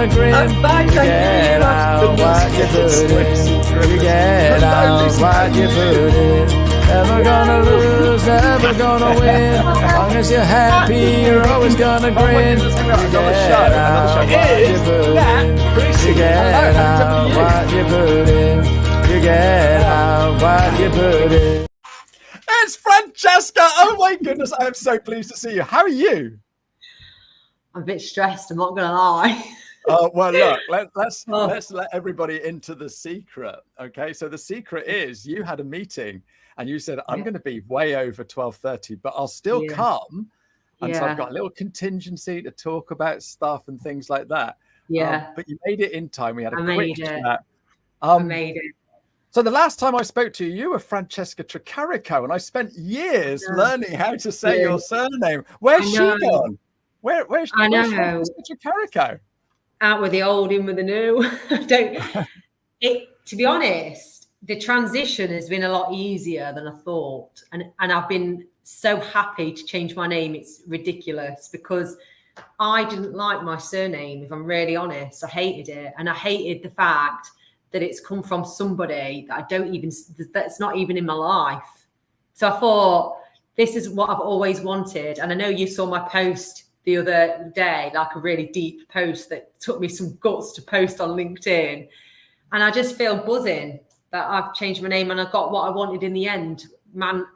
gonna grin. You get out what you put in. You get out what you put in. Never gonna lose, never gonna win. As long as you're happy, you're always gonna grin. You get out what you put in. You get out what you put in. You get out what you put in. It's Francesca. Oh my goodness, I am so pleased to see you. How are you? I'm a bit stressed, I'm not gonna lie. Well, look, let's let everybody into the secret. Okay, so the secret is you had a meeting and you said, I'm going to be way over 12:30, but I'll still come. And so I've got a little contingency to talk about stuff and things like that. But you made it in time. We had a quick chat. I made it. So the last time I spoke to you, you were Francesca McClory, and I spent years learning how to say your surname. Where's she gone? Where's Francesca McClory? Out with the old, in with the new. To be honest, the transition has been a lot easier than I thought. And I've been so happy to change my name. It's ridiculous because I didn't like my surname, if I'm really honest. I hated it. And I hated the fact that it's come from somebody that that's not even in my life. So I thought, this is what I've always wanted. And I know you saw my post the other day, like a really deep post that took me some guts to post on LinkedIn. And I just feel buzzing that I've changed my name and I got what I wanted in the end.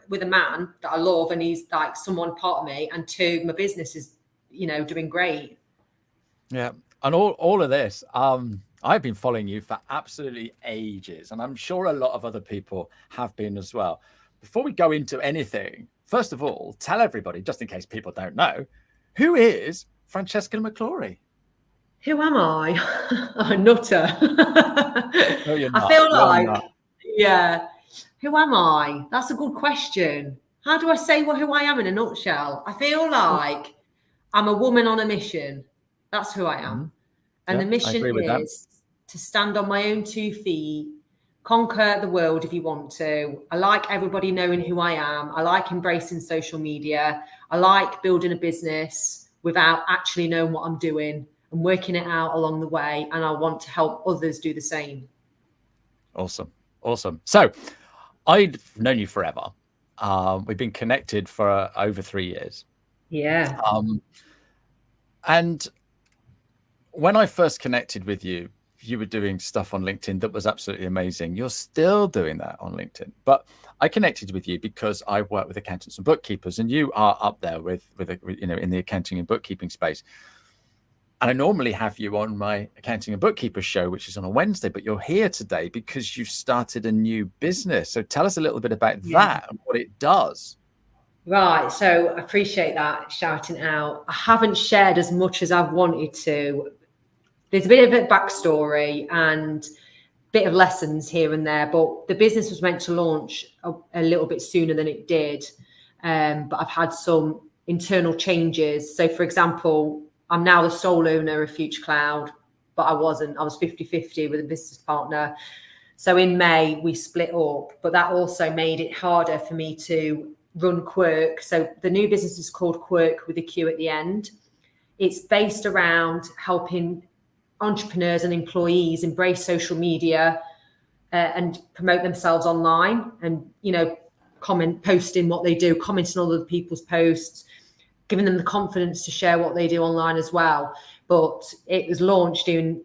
With a man that I love, and he's like someone part of me, and two, my business is, doing great. Yeah. And all of this, I've been following you for absolutely ages, and I'm sure a lot of other people have been as well. Before we go into anything, first of all, tell everybody, just in case people don't know, who is Francesca McClory? Who am I? I'm a nutter. No, you're not. I feel like, who am I? That's a good question. How do I say who I am in a nutshell? I feel like I'm a woman on a mission. That's who I am. And the mission is to stand on my own 2 feet, conquer the world if you want to. I like everybody knowing who I am. I like embracing social media. I like building a business without actually knowing what I'm doing and working it out along the way. And I want to help others do the same. Awesome. So I've known you forever. We've been connected for over 3 years. Yeah. And when I first connected with you, you were doing stuff on LinkedIn that was absolutely amazing. You're still doing that on LinkedIn. But I connected with you because I work with accountants and bookkeepers, and you are up there with in the accounting and bookkeeping space. And I normally have you on my accounting and bookkeeper show, which is on a Wednesday, but you're here today because you've started a new business. So tell us a little bit about that and what it does. Right. So I appreciate that shouting out. I haven't shared as much as I've wanted to. There's a bit of a backstory and a bit of lessons here and there, but the business was meant to launch a little bit sooner than it did. But I've had some internal changes. So for example, I'm now the sole owner of Future Cloud, but I wasn't. I was 50-50 with a business partner. So in May, we split up, but that also made it harder for me to run Quirk. So the new business is called Quirk with a Q at the end. It's based around helping entrepreneurs and employees embrace social media and promote themselves online and, posting what they do, commenting on other people's posts, giving them the confidence to share what they do online as well. But it was launched in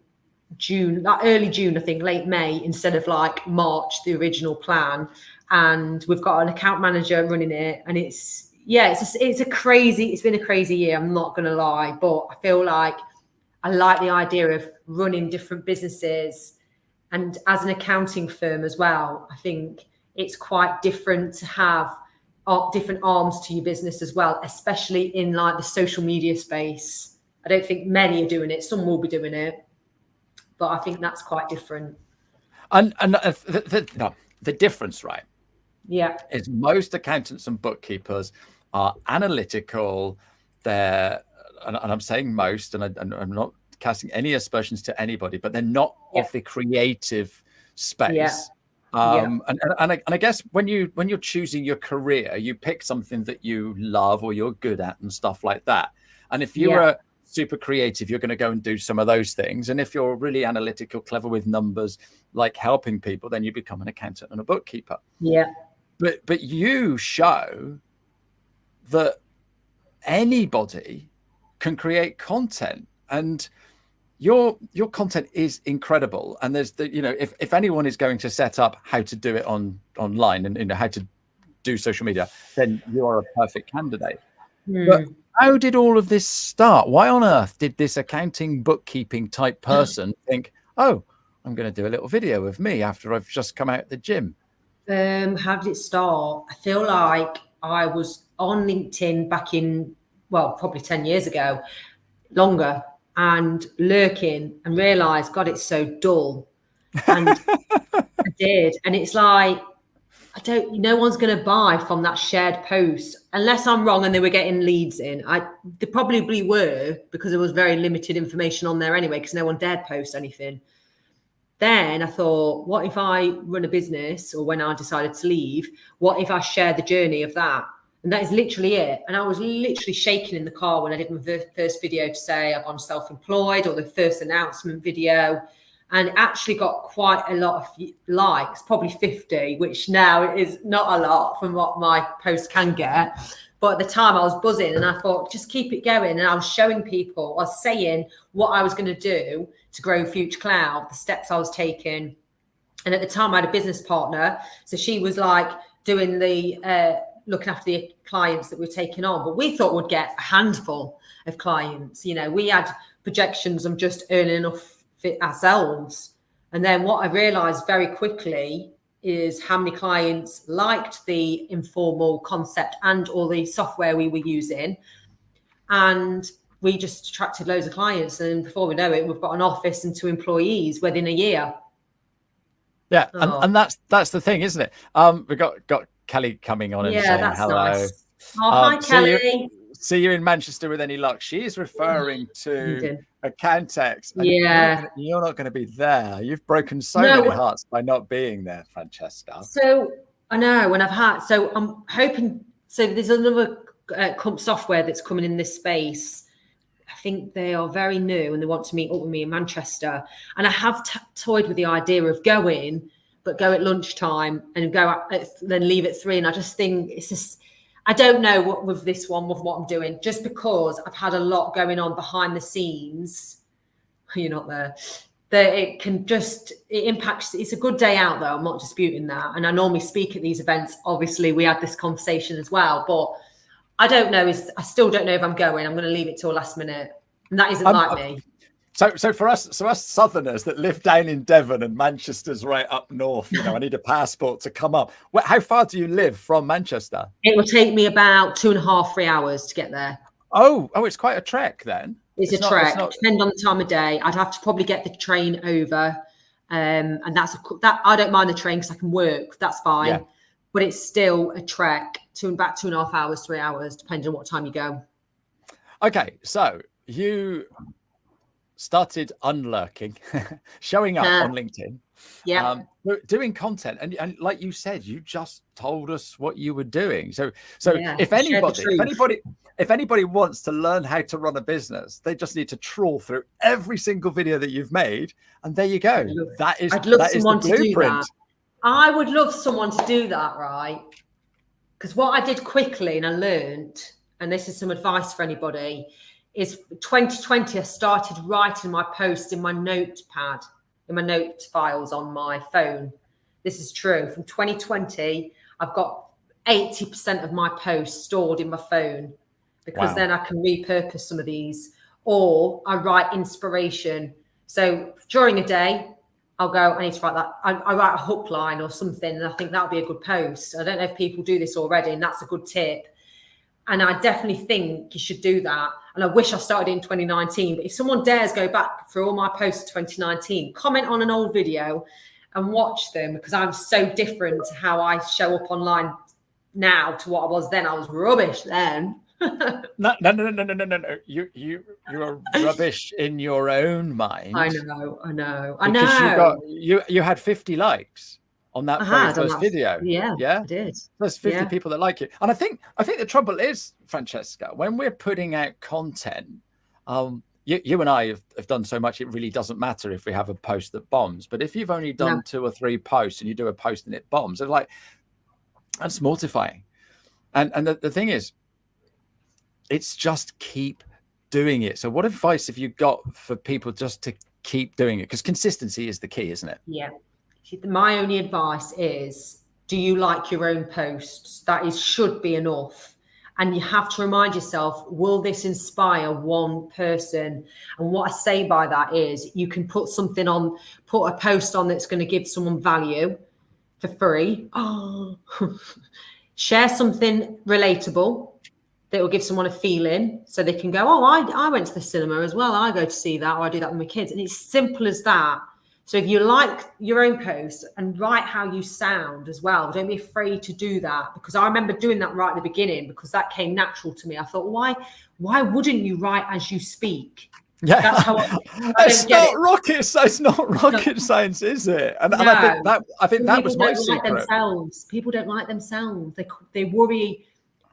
June, early June, I think, late May, instead of like March, the original plan. And we've got an account manager running it. And it's been a crazy year. I'm not going to lie, but I feel like I like the idea of running different businesses. And as an accounting firm as well, I think it's quite different to have different arms to your business as well, especially in like the social media space. I don't think many are doing it. Some will be doing it, but I think that's quite different. And the difference, right? Yeah. Is most accountants and bookkeepers are analytical. And I'm saying most, and I'm not casting any aspersions to anybody, but they're not of the creative space. And I guess when you're choosing your career, you pick something that you love or you're good at and stuff like that. And if you're a super creative, you're going to go and do some of those things. And if you're really analytical, clever with numbers, like helping people, then you become an accountant and a bookkeeper. Yeah. But you show that anybody can create content, and your content is incredible. And there's if anyone is going to set up how to do it online and how to do social media, then you are a perfect candidate. But how did all of this start? Why on earth did this accounting, bookkeeping type person think, oh, I'm going to do a little video of me after I've just come out of the gym? How did it start? I feel like I was on LinkedIn back in, well, probably 10 years ago, longer, and lurking, and realised, God, it's so dull. And I did. And it's like, no one's going to buy from that shared post unless I'm wrong and they were getting leads in. They probably were, because there was very limited information on there anyway, because no one dared post anything. Then I thought, what if I run a business, or when I decided to leave, what if I share the journey of that? And that is literally it. And I was literally shaking in the car when I did my first video to say I've gone self-employed, or the first announcement video, and actually got quite a lot of likes, probably 50, which now is not a lot from what my post can get. But at the time I was buzzing, and I thought, just keep it going. And I was showing people, I was saying what I was going to do to grow Future Cloud, the steps I was taking. And at the time I had a business partner. So she was like doing the, looking after the clients that we're taking on. But we thought we'd get a handful of clients. We had projections of just earning enough for ourselves. And then what I realized very quickly is how many clients liked the informal concept and all the software we were using. And we just attracted loads of clients. And before we know it, we've got an office and 2 employees within a year. Yeah. And that's the thing, isn't it? We've got Kelly coming on and saying hello. Nice. Oh, hi, Kelly. See you in Manchester with any luck. She is referring to Accountex. Yeah. You're not going to be there. You've broken so many hearts by not being there, Francesca. So I know, and I'm hoping, so there's another software that's coming in this space. I think they are very new and they want to meet up with me in Manchester. And I have toyed with the idea of going, but go at lunchtime and then leave at 3. And I just think it's just, I don't know what with this one, with what I'm doing, just because I've had a lot going on behind the scenes. You're not there. That it impacts. It's a good day out though. I'm not disputing that. And I normally speak at these events. Obviously we had this conversation as well, but I don't know. I still don't know if I'm going. I'm going to leave it till last minute. And that isn't like me. So for us Southerners that live down in Devon and Manchester's right up north, I need a passport to come up. How far do you live from Manchester? It will take me about 2.5, 3 hours to get there. Oh, it's quite a trek then. It's a trek. Depending on the time of day. I'd have to probably get the train over, and that I don't mind the train because I can work. That's fine. Yeah. But it's still a trek about 2.5 hours, 3 hours, depending on what time you go. Okay, so you started unlurking, showing up on LinkedIn, doing content, and like you said, you just told us what you were doing. So if anybody wants to learn how to run a business, they just need to trawl through every single video that you've made, and there you go. I'd love someone to do that. I would love someone to do that, right? Because what I did quickly and I learned, and this is some advice for anybody, is 2020, I started writing my posts in my notepad, in my note files on my phone. This is true. From 2020, I've got 80% of my posts stored in my phone, because then I can repurpose some of these, or I write inspiration. So during a day, I'll go, I need to write that. I write a hook line or something, and I think that'll be a good post. I don't know if people do this already, and that's a good tip. And I definitely think you should do that. And I wish I started in 2019. But if someone dares go back through all my posts of 2019, comment on an old video and watch them, because I'm so different to how I show up online now to what I was then. I was rubbish then. No. You're rubbish in your own mind. I know. Because you had 50 likes on that very first video. Yeah, I did. There's 50 people that like it. And I think the trouble is, Francesca, when we're putting out content, You and I have done so much, it really doesn't matter if we have a post that bombs. But if you've only done No. 2 or 3 posts and you do a post and it bombs, it's like, that's mortifying. And the thing is, it's just keep doing it. So what advice have you got for people just to keep doing it? Because consistency is the key, isn't it? Yeah. My only advice is, do you like your own posts? That should be enough. And you have to remind yourself, will this inspire one person? And what I say by that is, you can put a post on that's going to give someone value for free. Oh, share something relatable that will give someone a feeling, so they can go, oh, I went to the cinema as well. I go to see that, or I do that with my kids. And it's simple as that. So if you like your own post, and write how you sound as well, don't be afraid to do that, because I remember doing that right at the beginning, because that came natural to me. I thought, why wouldn't you write as you speak? Yeah, that's how it's not rocket science, is it? And I think that was my secret. People don't like themselves. They worry.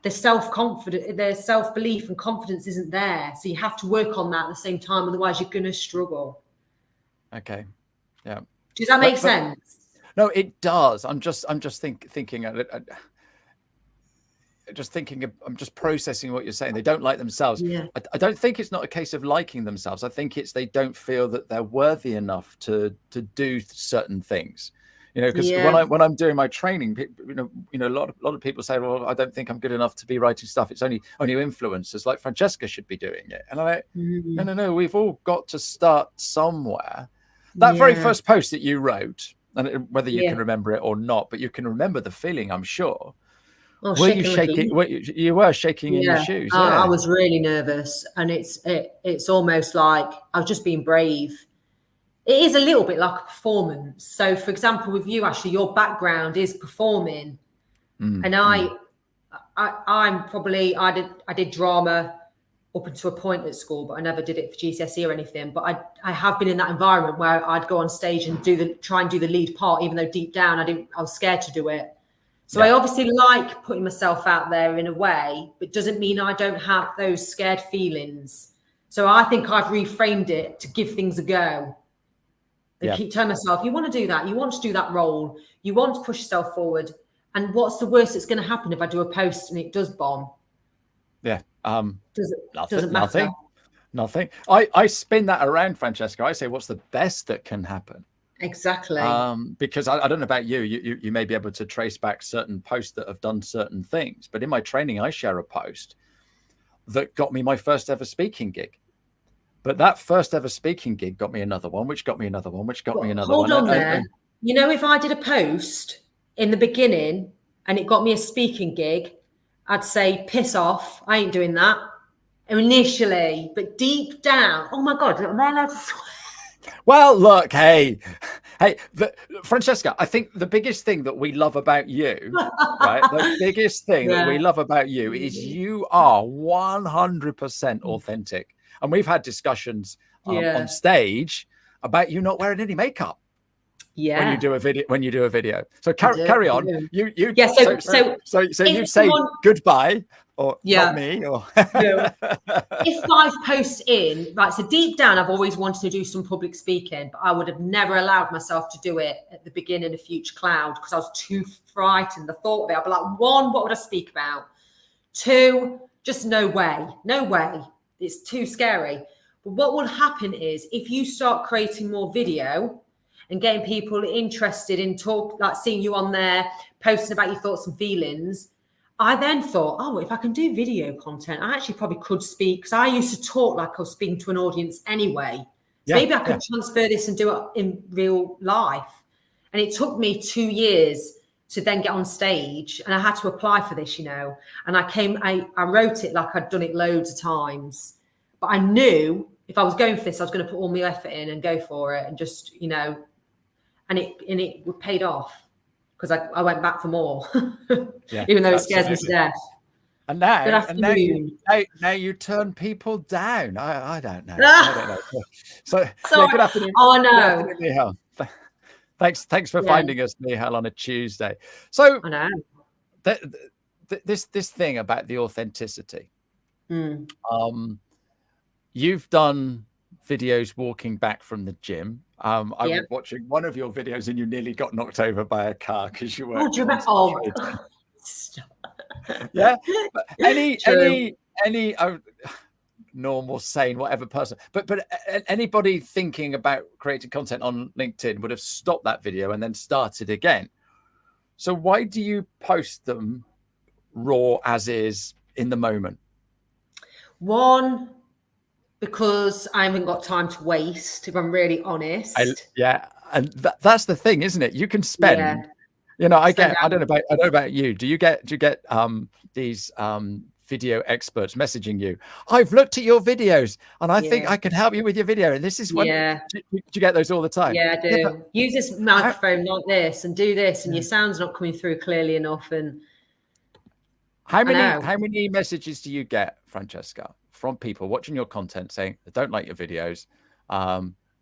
Their self-confidence, their self-belief and confidence isn't there. So you have to work on that at the same time. Otherwise, you're going to struggle. Okay. Yeah. Does that make sense? No, it does. I'm just thinking. I'm just processing what you're saying. They don't like themselves. Yeah. I don't think it's not a case of liking themselves. I think it's they don't feel that they're worthy enough to do certain things. Because when I'm doing my training, a lot of people say, well, I don't think I'm good enough to be writing stuff. It's only influencers like Francesca should be doing it. And I'm like, no, we've all got to start somewhere. That very first post that you wrote, and whether you can remember it or not, but you can remember the feeling, I'm sure. Were you shaking? You were shaking in your shoes. I was really nervous, and it's almost like I was just being brave. It is a little bit like a performance. So, for example, with you, Ashley, your background is performing, and I did drama up until a point at school, but I never did it for GCSE or anything. But I have been in that environment where I'd go on stage and try and do the lead part, even though deep down I was scared to do it. So I obviously like putting myself out there in a way, but doesn't mean I don't have those scared feelings. So I think I've reframed it to give things a go. I keep telling myself, you want to do that. You want to do that role. You want to push yourself forward. And what's the worst that's going to happen if I do a post and it does bomb? Yeah. Doesn't matter. Nothing. I spin that around, Francesca. I say, what's the best that can happen? Exactly. Because I don't know about you. You may be able to trace back certain posts that have done certain things. But in my training, I share a post that got me my first ever speaking gig. But that first ever speaking gig got me another one, which got me another one, which got me another one. Hold on there. If I did a post in the beginning and it got me a speaking gig, I'd say, piss off. I ain't doing that initially. But deep down, oh my God, am I allowed to swear? Well, look, hey, Francesca, I think the biggest thing that we love about you, right? The biggest thing that we love about you is you are 100% authentic. And we've had discussions on stage about you not wearing any makeup. Yeah. When you do a video. So carry on. You So you say goodbye or not me or if 5 posts in, right? So deep down, I've always wanted to do some public speaking, but I would have never allowed myself to do it at the beginning of Future Cloud because I was too frightened. The thought of it, I'd be like, 1, what would I speak about? 2, just no way. It's too scary. But what will happen is if you start creating more video and getting people interested in seeing you on there, posting about your thoughts and feelings, I then thought, if I can do video content, I actually probably could speak, because I used to talk like I was speaking to an audience anyway. So maybe I could transfer this and do it in real life. And it took me 2 years to then get on stage, and I had to apply for this, and I wrote it like I'd done it loads of times, but I knew if I was going for this, I was going to put all my effort in and go for it, and just, and it paid off, because I went back for more, even though it scares me to death. And now you turn people down. I don't know. So good afternoon. Oh, I know. Good afternoon, Thanks for finding us, Nihal, on a Tuesday. So I know this thing about the authenticity. you've done videos walking back from the gym. I Yeah. was watching one of your videos and you nearly got knocked over by a car because you weren't do you remember? Oh, concentrating. stop. Yeah. But True. any normal, sane, whatever person, but anybody thinking about creating content on LinkedIn would have stopped that video and then started again. So why do you post them raw as is in the moment? One, because I haven't got time to waste, if I'm really honest. And that's the thing, isn't it? You can spend, Yeah. you know, I Spend don't know about you. Do you get these video experts messaging you? I've looked at your videos and I think I can help you with your video. And this is one. Yeah. Do you get those all the time? Yeah, I do. Use this microphone like this and do this, and your sound's not coming through clearly enough. And how many messages do you get, Francesca, from people watching your content saying, I don't like your videos,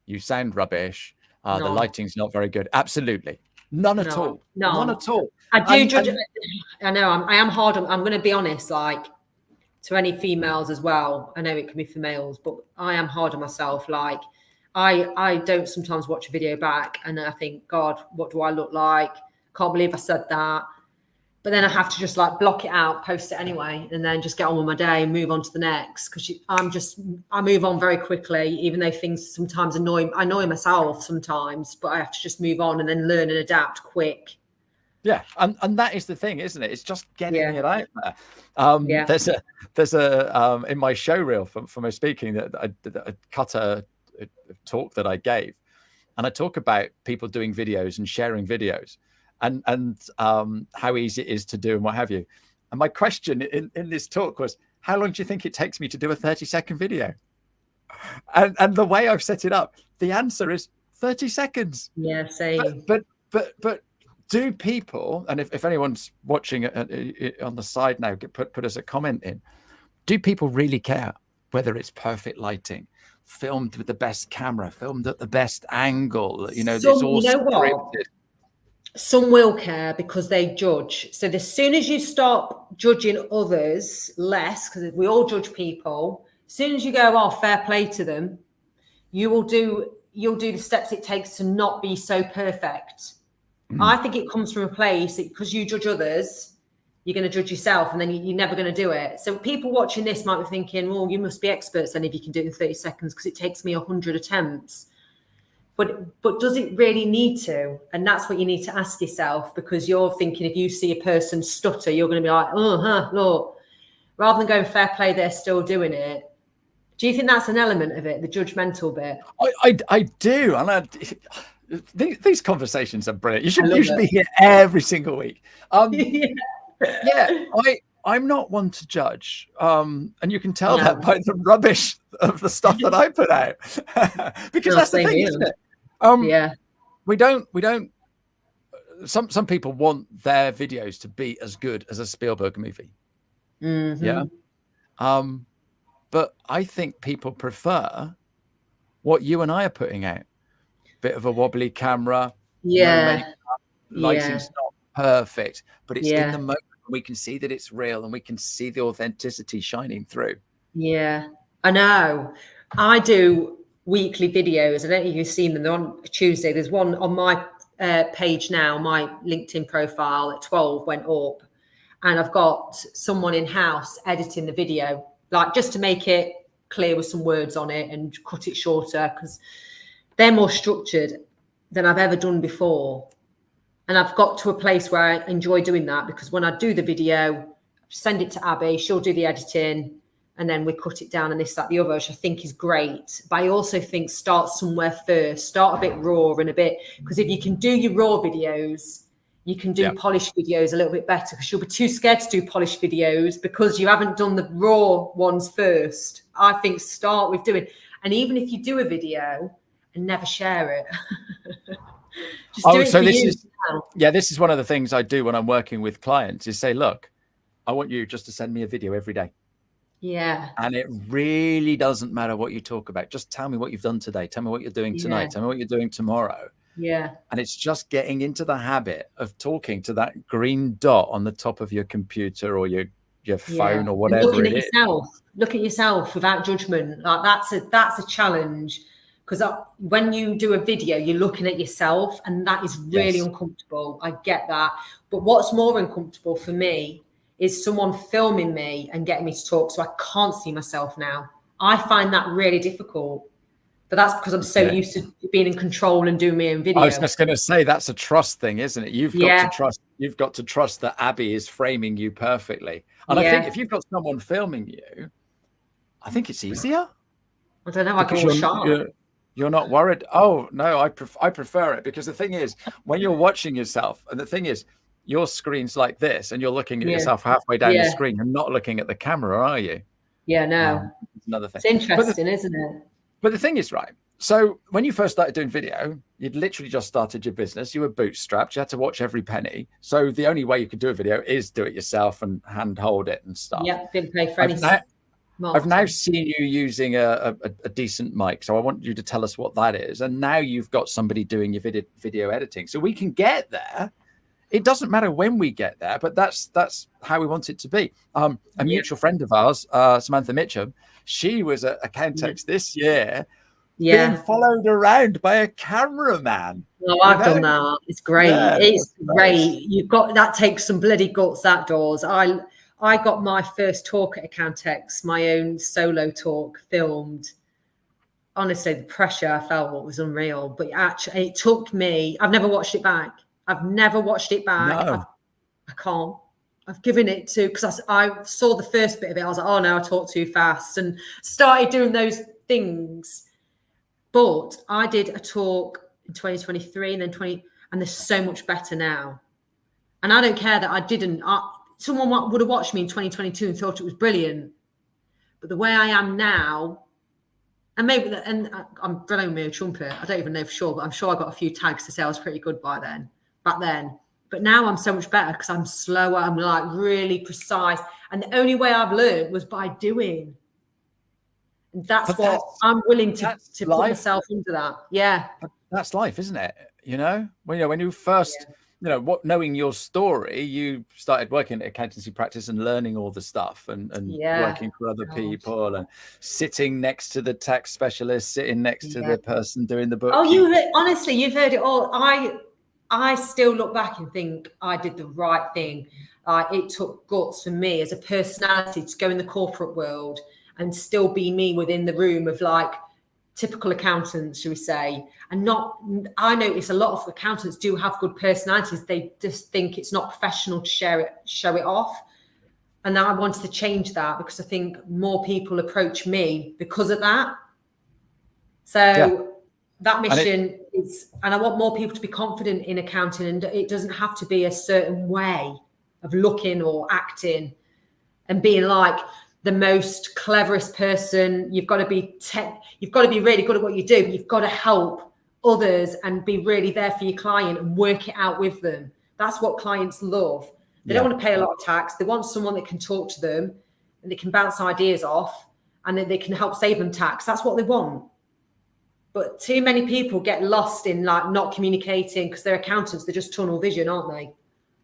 you sound rubbish, the lighting's not very good? Absolutely. None at all. None at all. I do judge. I know I am hard on. I'm going to be honest, like, to any females as well. I know it can be for males, but I am hard on myself. Like, I don't sometimes watch a video back and I think, God, what do I look like? Can't believe I said that. But then I have to just like block it out, post it anyway, and then just get on with my day and move on to the next. Because I move on very quickly, even though things sometimes annoy myself sometimes, but I have to just move on and then learn and adapt quick. Yeah, and that is the thing, isn't it? It's just getting it out there. There's a in my show reel for my speaking that I cut a talk that I gave, and I talk about people doing videos and sharing videos, and how easy it is to do and what have you. And my question in this talk was, how long do you think it takes me to do a 30-second video? And the way I've set it up, the answer is 30 seconds. Yeah, same. But do people, and if anyone's watching on the side now, put us a comment in. Do people really care whether it's perfect lighting, filmed with the best camera, filmed at the best angle? You know, it's all scripted. Some will care because they judge. So as soon as you stop judging others less, because we all judge people, as soon as you go, oh, fair play to them, you'll do the steps it takes to not be so perfect. I think it comes from a place that because you judge others, you're going to judge yourself, and then you're never going to do it. So people watching this might be thinking, well, you must be experts then if you can do it in 30 seconds because it takes me 100 attempts. But does it really need to? And that's what you need to ask yourself, because you're thinking if you see a person stutter, you're going to be like, look, rather than going fair play, they're still doing it. Do you think that's an element of it, the judgmental bit? I do. And these conversations are brilliant. You should be here every single week. I'm not one to judge. And you can tell that by the rubbish of the stuff that I put out. Because that's the thing, isn't it? We don't some people want their videos to be as good as a Spielberg movie. Yeah. But I think people prefer what you and I are putting out. Bit of a wobbly camera. Lighting's not perfect, but it's in the moment. We can see that it's real and we can see the authenticity shining through. Yeah, I know. I do weekly videos. I don't know if you've seen them. They're on Tuesday. There's one on my page now. My LinkedIn profile at 12 went up, and I've got someone in-house editing the video, like just to make it clear with some words on it and cut it shorter, because they're more structured than I've ever done before. And I've got to a place where I enjoy doing that, because when I do the video, send it to Abby, she'll do the editing, and then we cut it down and this, that, the other, which I think is great. But I also think start somewhere first, start a bit raw and a bit, because if you can do your raw videos, you can do polished videos a little bit better, because you'll be too scared to do polished videos because you haven't done the raw ones first. I think start with doing, and even if you do a video and never share it, just do it for you. This is one of the things I do when I'm working with clients is say, look, I want you just to send me a video every day. Yeah. And it really doesn't matter what you talk about. Just tell me what you've done today. Tell me what you're doing tonight. Tell me what you're doing tomorrow. Yeah. And it's just getting into the habit of talking to that green dot on the top of your computer or your your phone or And whatever looking it at is. yourself, look at yourself without judgment. Like that's a challenge, because when you do a video, you're looking at yourself, and that is really uncomfortable. I get that. But what's more uncomfortable for me is someone filming me and getting me to talk, so I can't see myself now. I find that really difficult. But that's because I'm so used to being in control and doing my own video. I was just going to say, that's a trust thing, isn't it? You've got to trust that Abby is framing you perfectly. And I think if you've got someone filming you, I think it's easier. I don't know. I go all sharp. You're not worried. Oh no, I prefer it, because the thing is, when you're watching yourself, and the thing is, your screen's like this, and you're looking at yourself halfway down the screen. You're not looking at the camera, are you? Yeah, no. Another thing. It's interesting, isn't it? But the thing is, right, so when you first started doing video, you'd literally just started your business. You were bootstrapped. You had to watch every penny. So the only way you could do a video is do it yourself and hand hold it and stuff. Yeah, didn't pay for any. I've now seen you using a decent mic. So I want you to tell us what that is. And now you've got somebody doing your video editing. So we can get there. It doesn't matter when we get there, but that's how we want it to be. A mutual friend of ours, Samantha Mitchum, she was at Accountex this year, being followed around by a cameraman. Oh, I've done that. It's great. It's great. You've got that takes some bloody guts, that does. I got my first talk at Accountex, my own solo talk, filmed. Honestly, the pressure I felt was unreal. But actually, it took me. I've never watched it back. No. I can't. I've given it to, because I saw the first bit of it. I was like, oh no, I talked too fast, and started doing those things. But I did a talk in 2023 and then and they're so much better now. And I don't care that I didn't. Someone would have watched me in 2022 and thought it was brilliant. But the way I am now, and maybe, and I'm blowing me a trumpet. I don't even know for sure, but I'm sure I got a few tags to say I was pretty good back then. But now I'm so much better because I'm slower. I'm like really precise. And the only way I've learned was by doing. And that's what I'm willing to put myself into that. Yeah. That's life, isn't it? You know, when you first, knowing your story, you started working at accountancy practice and learning all the stuff and working for other people and sitting next to the tax specialist, sitting next to the person doing the book. Oh, honestly, you've heard it all. I still look back and think I did the right thing. It took guts for me as a personality to go in the corporate world and still be me within the room of like typical accountants, shall we say. And I notice a lot of accountants do have good personalities. They just think it's not professional to show it off. And I wanted to change that because I think more people approach me because of that. So that mission is, and I want more people to be confident in accounting, and it doesn't have to be a certain way of looking or acting and being like the most cleverest person. You've got to be really good at what you do, but you've got to help others and be really there for your client and work it out with them. That's what clients love. They don't want to pay a lot of tax. They want someone that can talk to them and they can bounce ideas off and that they can help save them tax. That's what they want. But too many people get lost in like not communicating because they're accountants. They're just tunnel vision, aren't they?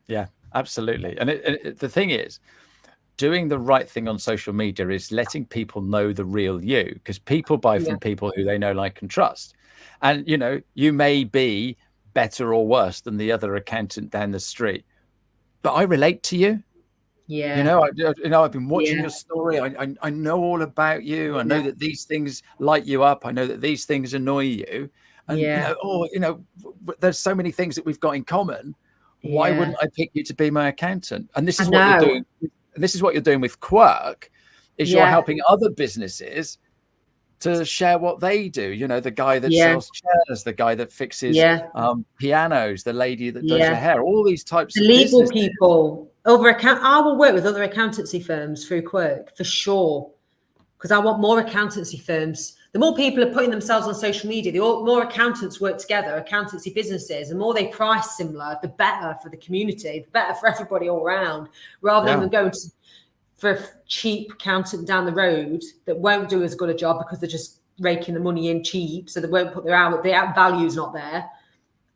Yeah, absolutely. And the thing is, doing the right thing on social media is letting people know the real you, because people buy from people who they know, like, and trust. And, you may be better or worse than the other accountant down the street, but I relate to you. Yeah. I've been watching your story. I know all about you. I know that these things light you up. I know that these things annoy you. And, there's so many things that we've got in common. Why wouldn't I pick you to be my accountant? And this is what you're doing. This is what you're doing with Quirk, is you're helping other businesses to share what they do. The guy that sells chairs, the guy that fixes pianos, the lady that does your hair, all these types of legal businesses. people. I will work with other accountancy firms through Quirk for sure, because I want more accountancy firms. The more people are putting themselves on social media, the more accountants work together, accountancy businesses, the more they price similar, the better for the community, the better for everybody all around, rather than going for a cheap accountant down the road that won't do as good a job because they're just raking the money in cheap, so they won't put the value's not there.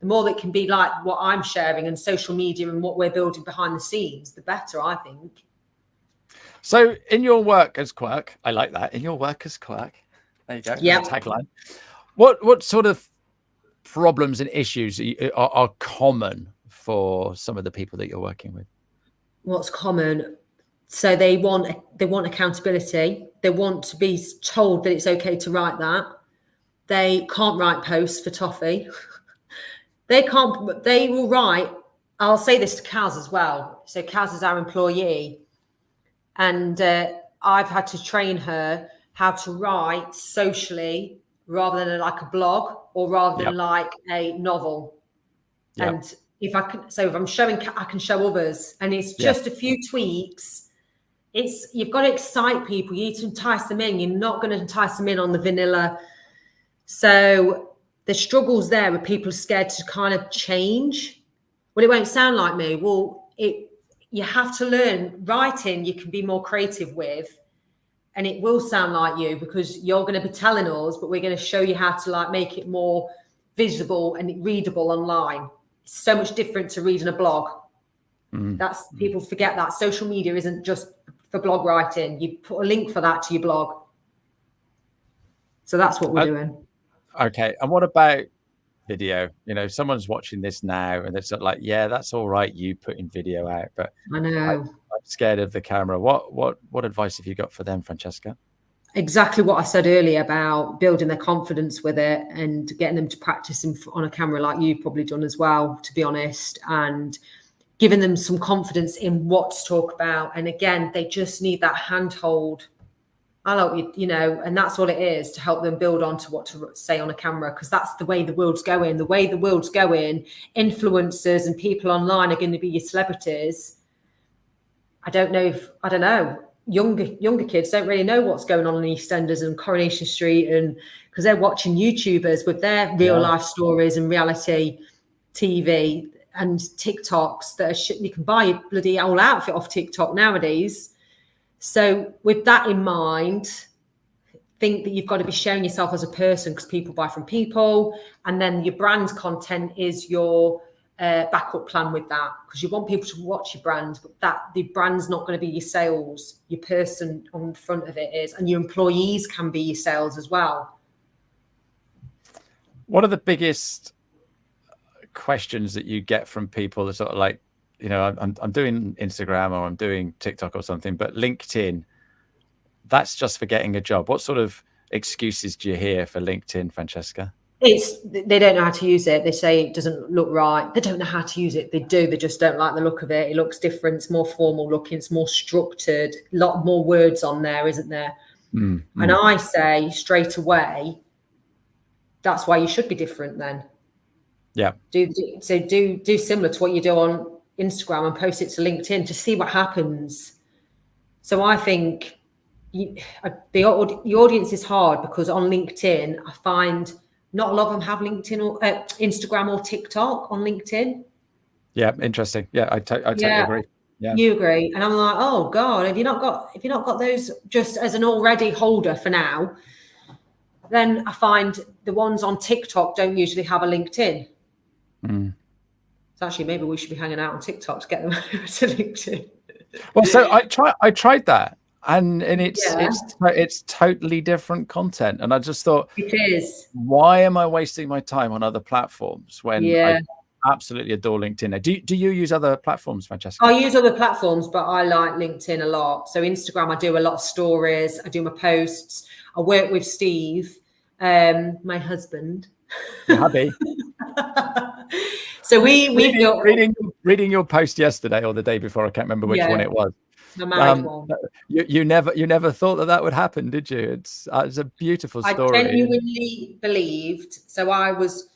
The more that can be like what I'm sharing and social media and what we're building behind the scenes, the better, I think. So in your work as Quirk, I like that. In your work as Quirk, there you go. Yeah. There's a tagline. What sort of problems and issues are common for some of the people that you're working with? What's common? So they want accountability. They want to be told that it's okay to write that. They can't write posts for toffee. They will write. I'll say this to Kaz as well. So Kaz is our employee, and I've had to train her how to write socially rather than like a blog or rather than like a novel. Yep. And if I'm showing, I can show others, and it's just a few tweaks. You've got to excite people. You need to entice them in. You're not going to entice them in on the vanilla. So the struggles there where people are scared to kind of change. Well, it won't sound like me. Well, you have to learn writing. You can be more creative with, and it will sound like you because you're going to be telling us, but we're going to show you how to like make it more visible and readable online. It's so much different to reading a blog. People forget that social media isn't just for blog writing. You put a link for that to your blog. So that's what we're doing. Okay. And what about video? You know, someone's watching this now and they're sort of like, yeah, that's all right, you putting video out, but I know. I'm scared of the camera. What advice have you got for them, Francesca? Exactly what I said earlier about building their confidence with it and getting them to practice on a camera like you've probably done as well, to be honest, and giving them some confidence in what to talk about. And again, they just need that handhold. I'll help you, and that's all it is, to help them build onto what to say on a camera, because that's the way the world's going. The way the world's going, influencers and people online are going to be your celebrities. I don't know. Younger kids don't really know what's going on in EastEnders and Coronation Street, and because they're watching YouTubers with their real life stories and reality TV and TikToks that are you can buy your bloody whole outfit off TikTok nowadays. So with that in mind, think that you've got to be showing yourself as a person, because people buy from people, and then your brand content is your backup plan with that, because you want people to watch your brand, but the brand's not going to be your sales. Your person on front of it is, and your employees can be your sales as well. What are the biggest questions that you get from people that sort of like, I'm doing Instagram or I'm doing TikTok or something, but LinkedIn, that's just for getting a job? What sort of excuses do you hear for LinkedIn, Francesca? They don't know how to use it. They say it doesn't look right. They don't know how to use it. They do. They just don't like the look of it. It looks different. It's more formal looking. It's more structured. A lot more words on there, isn't there? And I say straight away, that's why you should be different then. Yeah. Do similar to what you do on Instagram and post it to LinkedIn to see what happens. So I think the audience is hard, because on LinkedIn, I find not a lot of them have LinkedIn or Instagram or TikTok on LinkedIn. Yeah, interesting. Yeah, I totally agree. Yeah, you agree. And I'm like, oh God, if you're not got those just as an already holder for now, then I find the ones on TikTok don't usually have a LinkedIn. So actually, maybe we should be hanging out on TikTok to get them over to LinkedIn. Well, so I tried that. And it's totally different content. And I just thought, it is. Why am I wasting my time on other platforms when I absolutely adore LinkedIn? Do you use other platforms, Francesca? I use other platforms, but I like LinkedIn a lot. So Instagram, I do a lot of stories. I do my posts. I work with Steve, my husband. Your hubby. So reading your post yesterday or the day before, I can't remember which one it was. You never thought that would happen, did you? It's a beautiful story. I genuinely believed. So I was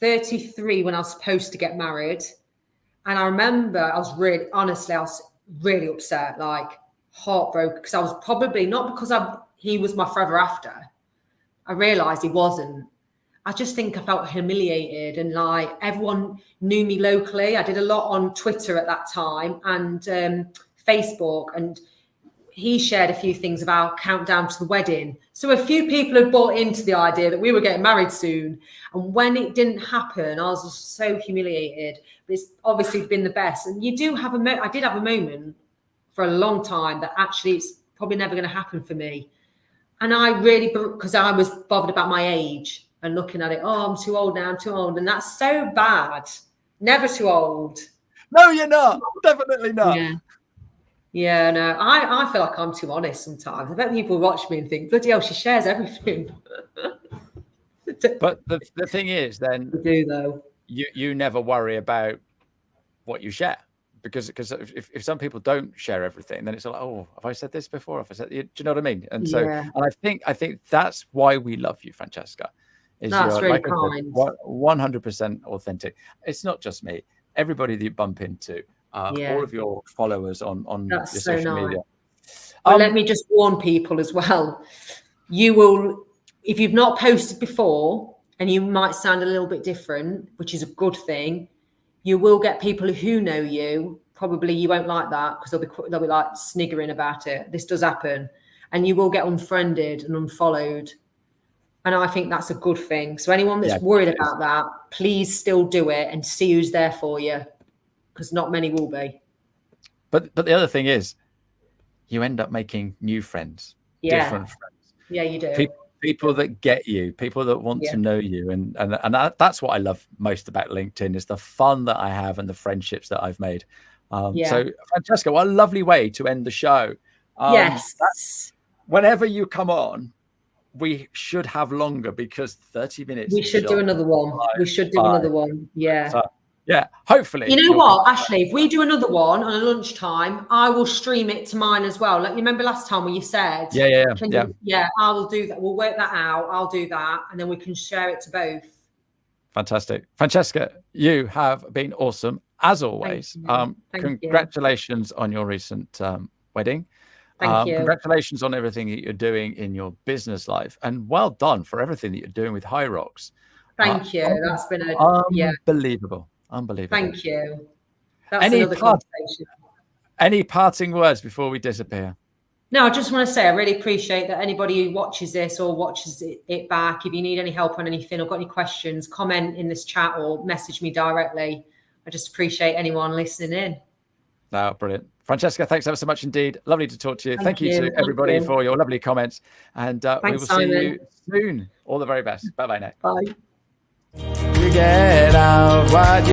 33 when I was supposed to get married, and I remember I was really upset, like heartbroken, because I was probably not because he was my forever after. I realised he wasn't. I just think I felt humiliated, and like everyone knew me locally. I did a lot on Twitter at that time and Facebook, and he shared a few things about countdown to the wedding. So a few people had bought into the idea that we were getting married soon. And when it didn't happen, I was just so humiliated. But it's obviously been the best. And you do have I did have a moment for a long time that actually it's probably never going to happen for me. And I really, because I was bothered about my age and looking at it, oh, I'm too old now, I'm too old. And that's so bad. Never too old. No, you're not. Definitely not. Yeah. Yeah, no, I feel like I'm too honest sometimes. I bet people watch me and think, bloody hell, she shares everything. But the thing is, then I do though. You never worry about what you share, because if some people don't share everything, then it's like, oh, have I said this before? Have I said? Do you know what I mean? And so, Yeah. and I think that's why we love you, Francesca. Is That's you're, really like I said, 100% authentic. It's not just me. Everybody that you bump into, all of your followers on your social media. Well, let me just warn people as well. You will, if you've not posted before, and you might sound a little bit different, which is a good thing, you will get people who know you. Probably you won't like that because they'll be like sniggering about it. This does happen, and you will get unfriended and unfollowed. And I think that's a good thing. So anyone that's worried about that, please still do it and see who's there for you, because not many will be. But the other thing is, you end up making new friends, different friends. Yeah, you do. People that get you, people that want to know you, and that's what I love most about LinkedIn, is the fun that I have and the friendships that I've made. So Francesca, what a lovely way to end the show. Yes. Whenever you come on, we should have longer, because 30 minutes. We should do another one. We should do another one. Yeah. So, yeah, hopefully. You know what, Ashley, if we do another one on a lunchtime, I will stream it to mine as well. Like, you remember last time when you said, yeah, I will do that. We'll work that out. I'll do that. And then we can share it to both. Fantastic. Francesca, you have been awesome, as always. Thank Congratulations on your recent wedding. Thank you. Congratulations on everything that you're doing in your business life. And well done for everything that you're doing with High Rocks. Thank you. That's been unbelievable. Unbelievable. Thank you. That's another conversation. Any parting words before we disappear? No, I just want to say I really appreciate that anybody who watches this or watches it back, if you need any help on anything or got any questions, comment in this chat or message me directly. I just appreciate anyone listening in. No, brilliant. Francesca, thanks ever so much indeed. Lovely to talk to you. Thank you to everybody for your lovely comments. And we will see you soon. All the very best. Bye-bye now. Bye. You get out what you